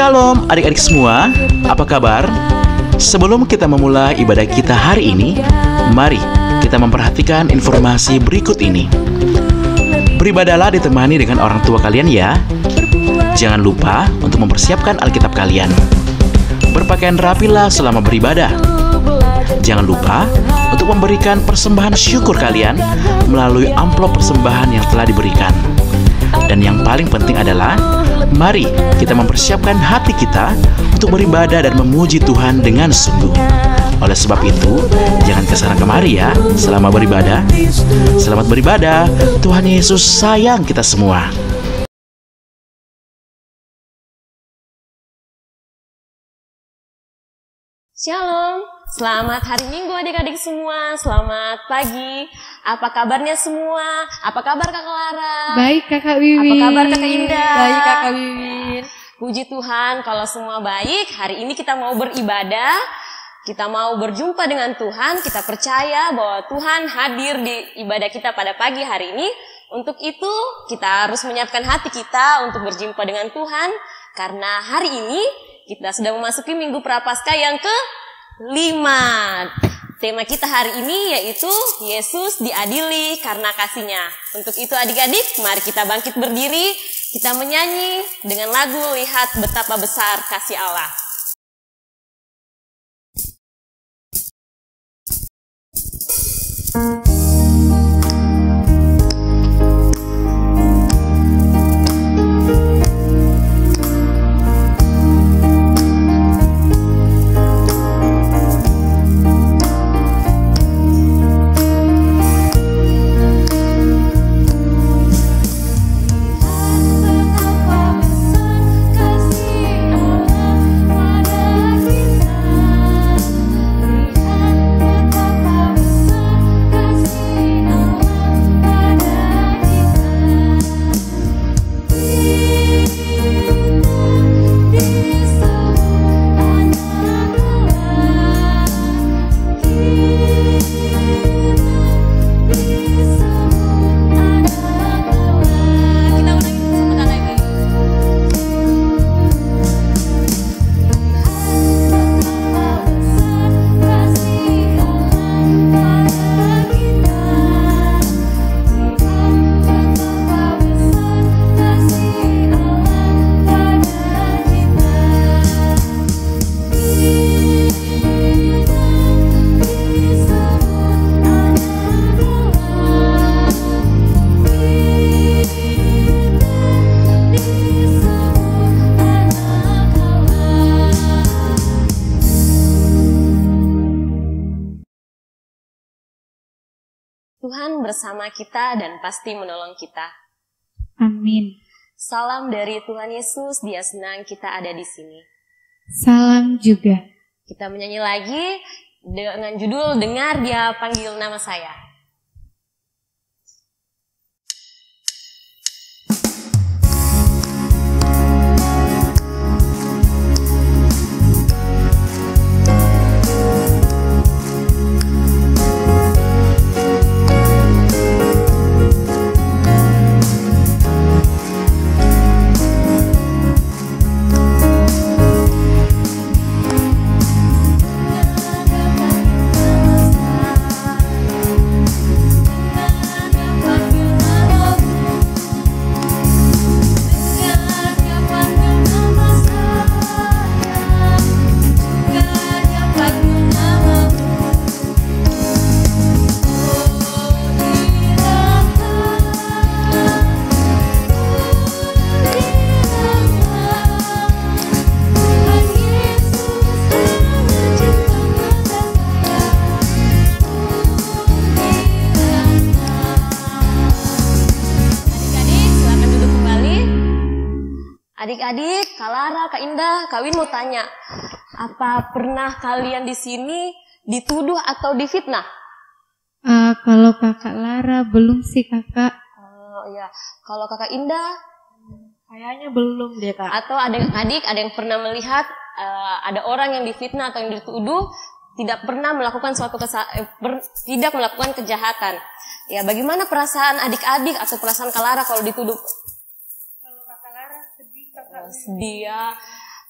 Shalom adik-adik semua, apa kabar? Sebelum kita memulai ibadah kita hari ini, mari kita memperhatikan informasi berikut ini. Beribadahlah ditemani dengan orang tua kalian ya. Jangan lupa untuk mempersiapkan Alkitab kalian. Berpakaian rapilah selama beribadah. Jangan lupa untuk memberikan persembahan syukur kalian melalui amplop persembahan yang telah diberikan. Dan yang paling penting adalah, mari kita mempersiapkan hati kita untuk beribadah dan memuji Tuhan dengan sungguh. Oleh sebab itu, jangan kesana kemari ya selama beribadah. Selamat beribadah, Tuhan Yesus sayang kita semua. Shalom, selamat hari Minggu adik-adik semua, selamat pagi. Apa kabarnya semua? Apa kabar Kakak Lara? Baik Kakak Wiwin. Apa kabar Kakak Indah? Baik Kakak Wiwin. Puji Tuhan kalau semua baik. Hari ini kita mau beribadah, kita mau berjumpa dengan Tuhan. Kita percaya bahwa Tuhan hadir di ibadah kita pada pagi hari ini. Untuk itu kita harus menyiapkan hati kita untuk berjumpa dengan Tuhan. Karena hari ini kita sudah memasuki Minggu Prapaskah yang ke-5. Tema kita hari ini yaitu Yesus diadili karena kasih-Nya. Untuk itu adik-adik, mari kita bangkit berdiri. Kita menyanyi dengan lagu Lihat Betapa Besar Kasih Allah. Tuhan bersama kita dan pasti menolong kita. Amin. Salam dari Tuhan Yesus, Dia senang kita ada di sini. Salam juga. Kita menyanyi lagi dengan judul Dengar Dia Panggil Nama Saya. Adik-adik, Kak Lara, Kak Indah, Kak Win mau tanya, apa pernah kalian di sini dituduh atau difitnah? Kalau Kakak Lara belum sih Kakak. Oh iya, kalau Kakak Indah, Kayaknya belum deh Kak. atau adik-adik ada yang pernah melihat ada orang yang difitnah atau yang dituduh tidak pernah melakukan tidak melakukan kejahatan. Ya, bagaimana perasaan adik-adik atau perasaan Kak Lara kalau dituduh? Kalau Kakak Lara sedih Kakak. Dia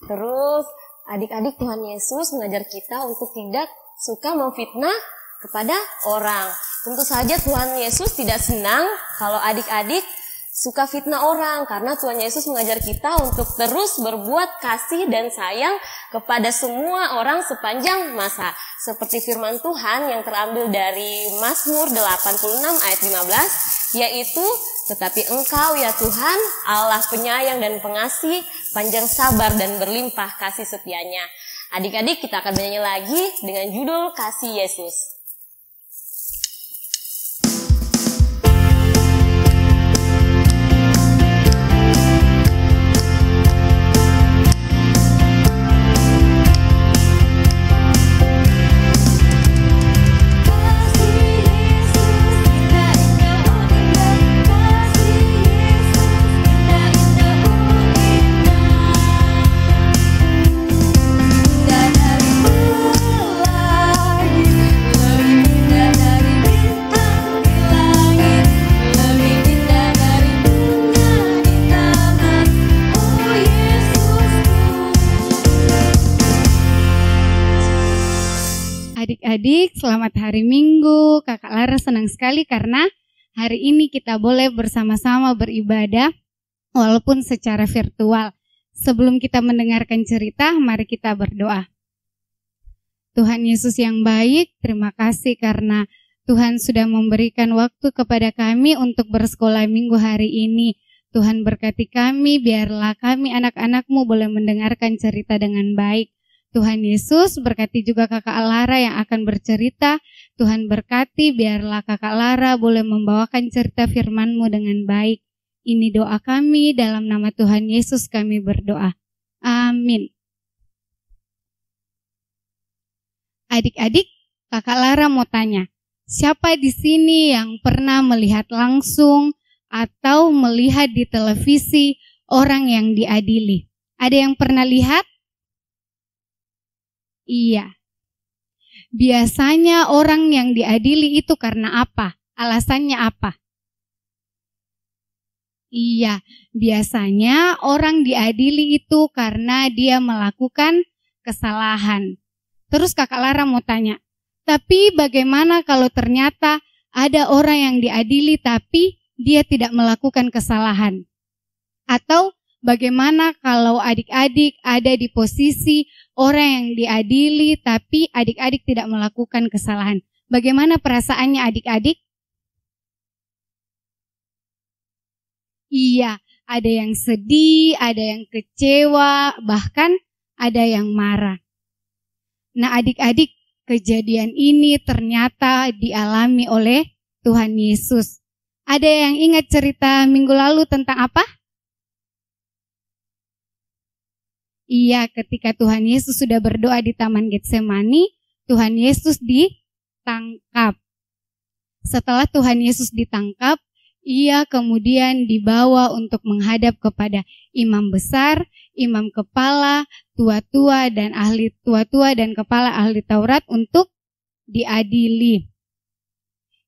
Terus adik-adik, Tuhan Yesus mengajar kita untuk tidak suka memfitnah kepada orang. Tentu saja Tuhan Yesus tidak senang kalau adik-adik suka fitnah orang, karena Tuhan Yesus mengajar kita untuk terus berbuat kasih dan sayang kepada semua orang sepanjang masa. Seperti firman Tuhan yang terambil dari Mazmur 86 ayat 15, yaitu, tetapi Engkau ya Tuhan, Allah penyayang dan pengasih, panjang sabar dan berlimpah kasih setianya. Adik-adik, kita akan bernyanyi lagi dengan judul Kasih Yesus. Adik-adik, selamat hari Minggu. Kakak Lara senang sekali karena hari ini kita boleh bersama-sama beribadah walaupun secara virtual. Sebelum kita mendengarkan cerita, mari kita berdoa. Tuhan Yesus yang baik, terima kasih karena Tuhan sudah memberikan waktu kepada kami untuk bersekolah minggu hari ini. Tuhan berkati kami, biarlah kami anak-anak-Mu boleh mendengarkan cerita dengan baik. Tuhan Yesus berkati juga kakak Lara yang akan bercerita. Tuhan berkati biarlah kakak Lara boleh membawakan cerita firman-Mu dengan baik. Ini doa kami, dalam nama Tuhan Yesus kami berdoa. Amin. Adik-adik, kakak Lara mau tanya, siapa di sini yang pernah melihat langsung atau melihat di televisi orang yang diadili? Ada yang pernah lihat? Iya. Biasanya orang yang diadili itu karena apa? Alasannya apa? Iya, biasanya orang diadili itu karena dia melakukan kesalahan. Terus kakak Lara mau tanya, tapi bagaimana kalau ternyata ada orang yang diadili tapi dia tidak melakukan kesalahan? Atau bagaimana kalau adik-adik ada di posisi orang yang diadili tapi adik-adik tidak melakukan kesalahan? Bagaimana perasaannya adik-adik? Iya, ada yang sedih, ada yang kecewa, bahkan ada yang marah. Nah adik-adik, kejadian ini ternyata dialami oleh Tuhan Yesus. Ada yang ingat cerita minggu lalu tentang apa? Iya, ketika Tuhan Yesus sudah berdoa di Taman Getsemani, Tuhan Yesus ditangkap. Setelah Tuhan Yesus ditangkap, ia kemudian dibawa untuk menghadap kepada imam besar, imam kepala, tua-tua dan kepala ahli Taurat untuk diadili.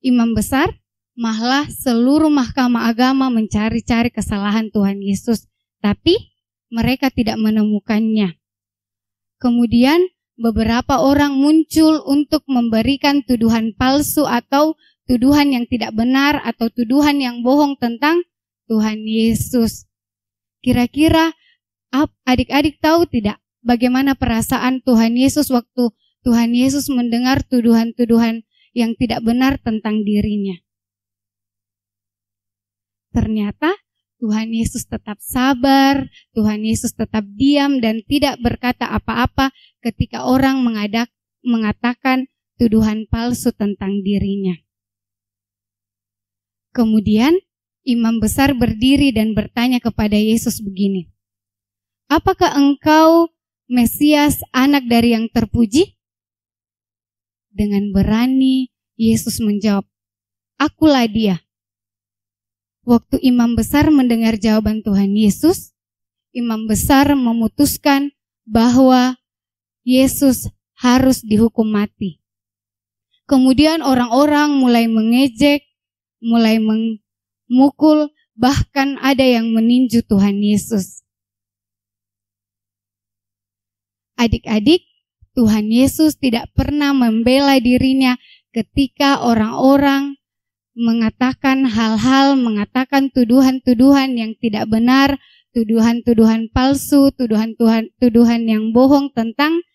Imam besar, malah seluruh mahkamah agama mencari-cari kesalahan Tuhan Yesus, tapi mereka tidak menemukannya. Kemudian beberapa orang muncul untuk memberikan tuduhan palsu atau tuduhan yang tidak benar atau tuduhan yang bohong tentang Tuhan Yesus. Kira-kira adik-adik tahu tidak bagaimana perasaan Tuhan Yesus waktu Tuhan Yesus mendengar tuduhan-tuduhan yang tidak benar tentang dirinya? Ternyata Tuhan Yesus tetap sabar, Tuhan Yesus tetap diam dan tidak berkata apa-apa ketika orang mengatakan tuduhan palsu tentang dirinya. Kemudian imam besar berdiri dan bertanya kepada Yesus begini, apakah engkau Mesias, anak dari yang terpuji? Dengan berani Yesus menjawab, akulah dia. Waktu imam besar mendengar jawaban Tuhan Yesus, imam besar memutuskan bahwa Yesus harus dihukum mati. Kemudian orang-orang mulai mengejek, mulai memukul, bahkan ada yang meninju Tuhan Yesus. Adik-adik, Tuhan Yesus tidak pernah membela dirinya ketika orang-orang mengatakan hal-hal, mengatakan tuduhan-tuduhan yang tidak benar, tuduhan-tuduhan palsu, tuduhan yang bohong tentang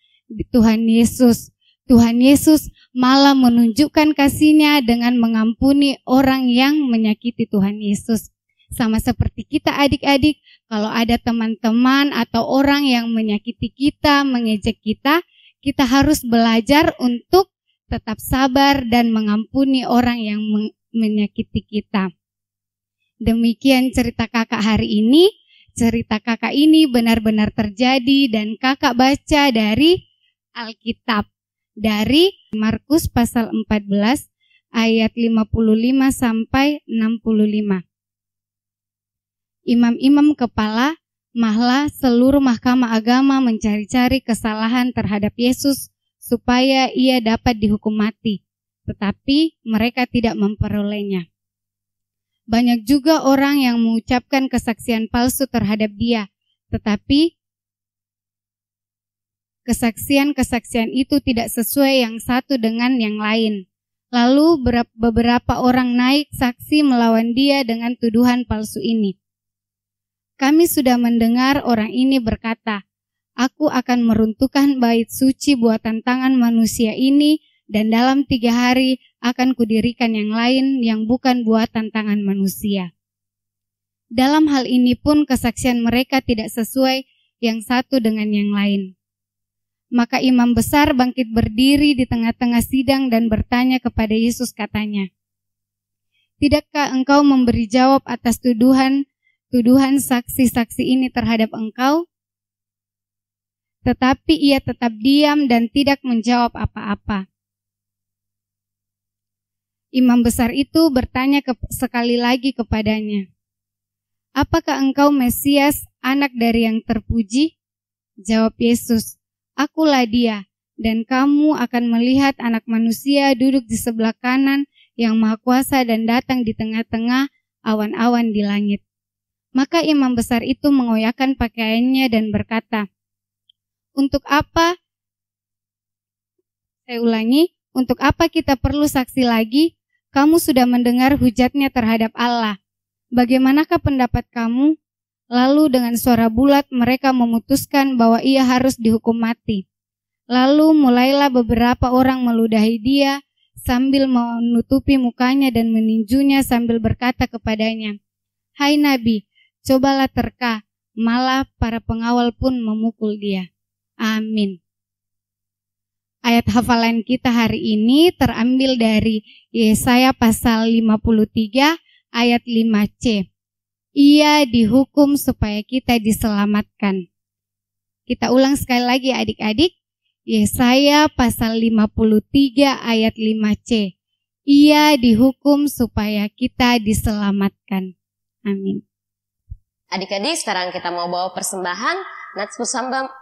Tuhan Yesus. Tuhan Yesus malah menunjukkan kasih-Nya dengan mengampuni orang yang menyakiti Tuhan Yesus. Sama seperti kita adik-adik, kalau ada teman-teman atau orang yang menyakiti kita, mengejek kita, kita harus belajar untuk tetap sabar dan mengampuni orang yang menyakiti kita. Demikian cerita kakak hari ini. Cerita kakak ini benar-benar terjadi dan kakak baca dari Alkitab. Dari Markus pasal 14 ayat 55 sampai 65. Imam-imam kepala, malah seluruh mahkamah agama mencari-cari kesalahan terhadap Yesus supaya ia dapat dihukum mati. Tetapi mereka tidak memperolehnya. Banyak juga orang yang mengucapkan kesaksian palsu terhadap dia, tetapi kesaksian-kesaksian itu tidak sesuai yang satu dengan yang lain. Lalu beberapa orang naik saksi melawan dia dengan tuduhan palsu ini. Kami sudah mendengar orang ini berkata, "Aku akan meruntuhkan bait suci buatan tangan manusia ini, dan dalam 3 hari akan kudirikan yang lain yang bukan buatan tangan manusia." Dalam hal ini pun kesaksian mereka tidak sesuai yang satu dengan yang lain. Maka imam besar bangkit berdiri di tengah-tengah sidang dan bertanya kepada Yesus, katanya, "Tidakkah engkau memberi jawab atas tuduhan saksi-saksi ini terhadap engkau?" Tetapi ia tetap diam dan tidak menjawab apa-apa. Imam besar itu bertanya sekali lagi kepadanya, "Apakah engkau Mesias, anak dari yang terpuji?" Jawab Yesus, "Akulah dia, dan kamu akan melihat Anak Manusia duduk di sebelah kanan yang Maha Kuasa dan datang di tengah-tengah awan-awan di langit." Maka imam besar itu mengoyakkan pakaiannya dan berkata, "Untuk apa kita perlu saksi lagi? Kamu sudah mendengar hujatnya terhadap Allah. Bagaimanakah pendapat kamu?" Lalu dengan suara bulat mereka memutuskan bahwa ia harus dihukum mati. Lalu mulailah beberapa orang meludahi dia sambil menutupi mukanya dan meninjunya sambil berkata kepadanya, "Hai Nabi, cobalah terka." Malah para pengawal pun memukul dia. Amin. Ayat hafalan kita hari ini terambil dari Yesaya pasal 53 ayat 5c. Ia dihukum supaya kita diselamatkan. Kita ulang sekali lagi adik-adik. Yesaya pasal 53 ayat 5c. Ia dihukum supaya kita diselamatkan. Amin. Adik-adik, sekarang kita mau bawa persembahan. Nats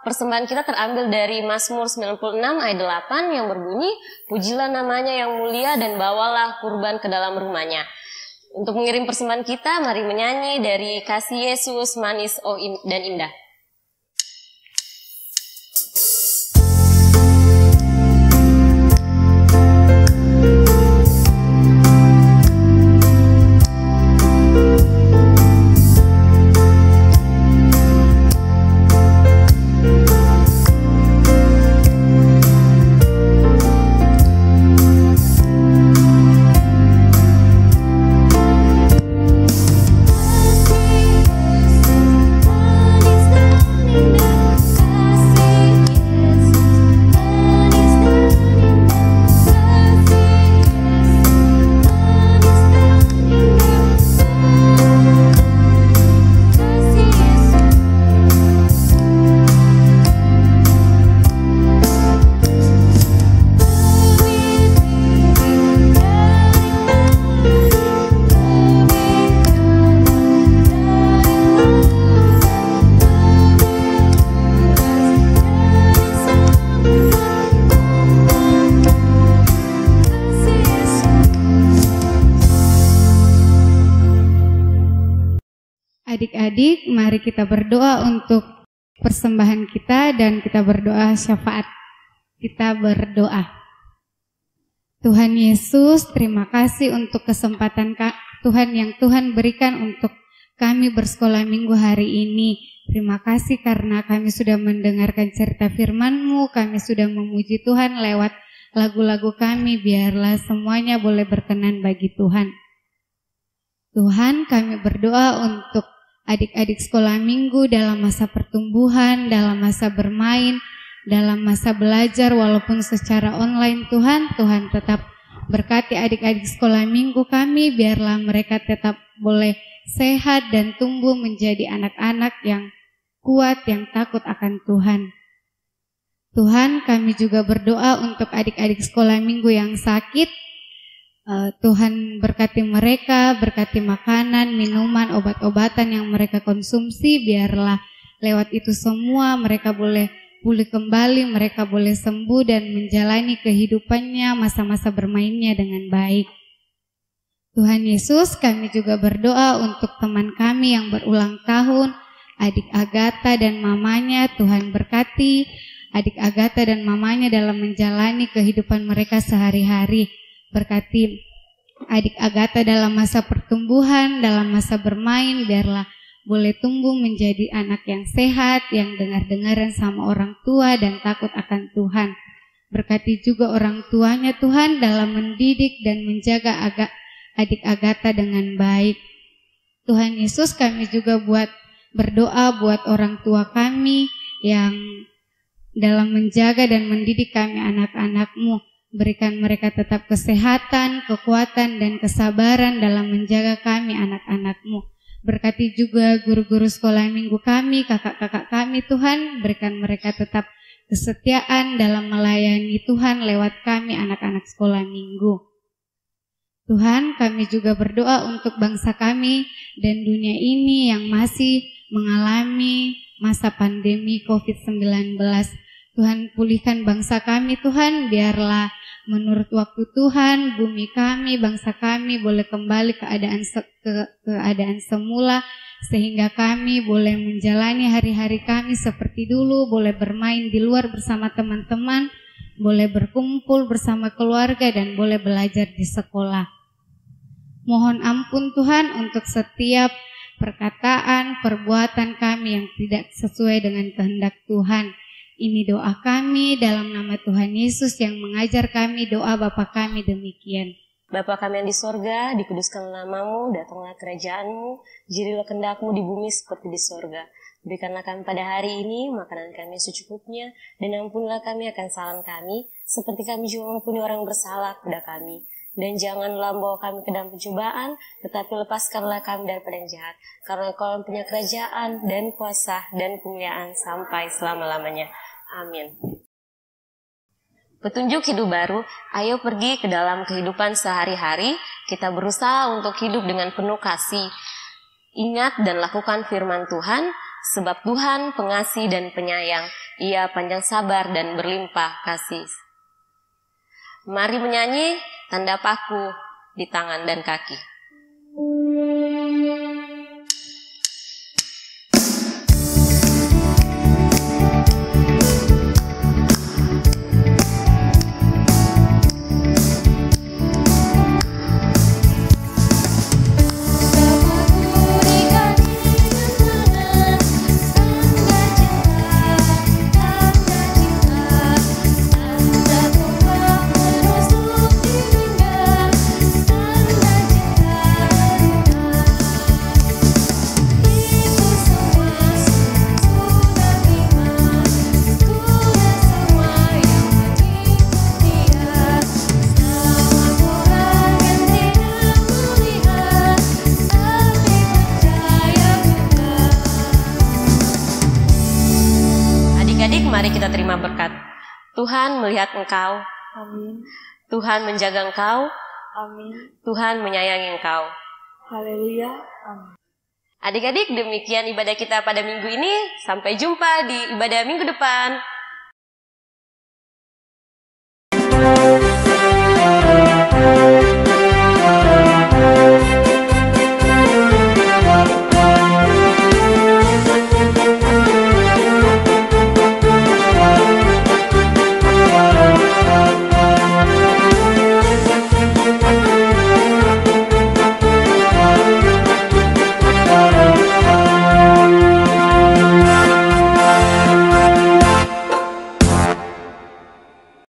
persembahan kita terambil dari Mazmur 96 ayat 8 yang berbunyi, "Pujilah namanya yang mulia dan bawalah kurban ke dalam rumahnya." Untuk mengirim persembahan kita, mari menyanyi dari Kasih Yesus Manis dan Indah. Adik-adik, mari kita berdoa untuk persembahan kita dan kita berdoa syafaat. Kita berdoa. Tuhan Yesus, terima kasih untuk kesempatan Tuhan yang Tuhan berikan untuk kami bersekolah minggu hari ini. Terima kasih karena kami sudah mendengarkan cerita firman-Mu, kami sudah memuji Tuhan lewat lagu-lagu kami, biarlah semuanya boleh berkenan bagi Tuhan. Tuhan, kami berdoa untuk adik-adik sekolah minggu dalam masa pertumbuhan, dalam masa bermain, dalam masa belajar walaupun secara online. Tuhan tetap berkati adik-adik sekolah minggu kami, biarlah mereka tetap boleh sehat dan tumbuh menjadi anak-anak yang kuat, yang takut akan Tuhan. Tuhan, kami juga berdoa untuk adik-adik sekolah minggu yang sakit. Tuhan berkati mereka, berkati makanan, minuman, obat-obatan yang mereka konsumsi, biarlah lewat itu semua mereka boleh pulih kembali, mereka boleh sembuh dan menjalani kehidupannya, masa-masa bermainnya dengan baik. Tuhan Yesus, kami juga berdoa untuk teman kami yang berulang tahun, adik Agatha dan mamanya. Tuhan berkati adik Agatha dan mamanya dalam menjalani kehidupan mereka sehari-hari. Berkati adik Agatha dalam masa pertumbuhan, dalam masa bermain, biarlah boleh tumbuh menjadi anak yang sehat, yang dengar-dengaran sama orang tua dan takut akan Tuhan. Berkati juga orang tuanya Tuhan dalam mendidik dan menjaga adik Agatha dengan baik. Tuhan Yesus, kami juga berdoa buat orang tua kami yang dalam menjaga dan mendidik kami anak-anak-Mu. Berikan mereka tetap kesehatan, kekuatan, dan kesabaran dalam menjaga kami anak-anak-Mu. Berkati juga guru-guru sekolah minggu kami, kakak-kakak kami Tuhan. Berikan mereka tetap kesetiaan dalam melayani Tuhan lewat kami anak-anak sekolah minggu. Tuhan, kami juga berdoa untuk bangsa kami dan dunia ini yang masih mengalami masa pandemi COVID-19. Tuhan, pulihkan bangsa kami Tuhan, biarlah menurut waktu Tuhan, bumi kami, bangsa kami boleh kembali keadaan semula, sehingga kami boleh menjalani hari-hari kami seperti dulu, boleh bermain di luar bersama teman-teman, boleh berkumpul bersama keluarga, dan boleh belajar di sekolah. Mohon ampun Tuhan untuk setiap perkataan, perbuatan kami yang tidak sesuai dengan kehendak Tuhan. Ini doa kami dalam nama Tuhan Yesus yang mengajar kami doa Bapa kami demikian. Bapa kami yang di sorga, dikuduskanlah namamu, datanglah kerajaanmu, jadilah kehendak-Mu di bumi seperti di sorga. Berikanlah kami pada hari ini makanan kami secukupnya, dan ampunilah kami akan kesalahan kami, seperti kami juga mengampuni orang bersalah kepada kami. Dan janganlah membawa kami ke dalam pencobaan, tetapi lepaskanlah kami daripada yang jahat. Karena Kau punya kerajaan dan kuasa dan kemuliaan sampai selama-lamanya. Amin. Petunjuk hidup baru, ayo pergi ke dalam kehidupan sehari-hari. Kita berusaha untuk hidup dengan penuh kasih. Ingat dan lakukan firman Tuhan, sebab Tuhan pengasih dan penyayang. Ia panjang sabar dan berlimpah kasih. Mari menyanyi tanda paku di tangan dan kaki. Mari kita terima berkat. Tuhan melihat engkau. Amin. Tuhan menjaga engkau. Amin. Tuhan menyayangi engkau. Haleluya. Amin. Adik-adik, demikian ibadah kita pada minggu ini. Sampai jumpa di ibadah minggu depan.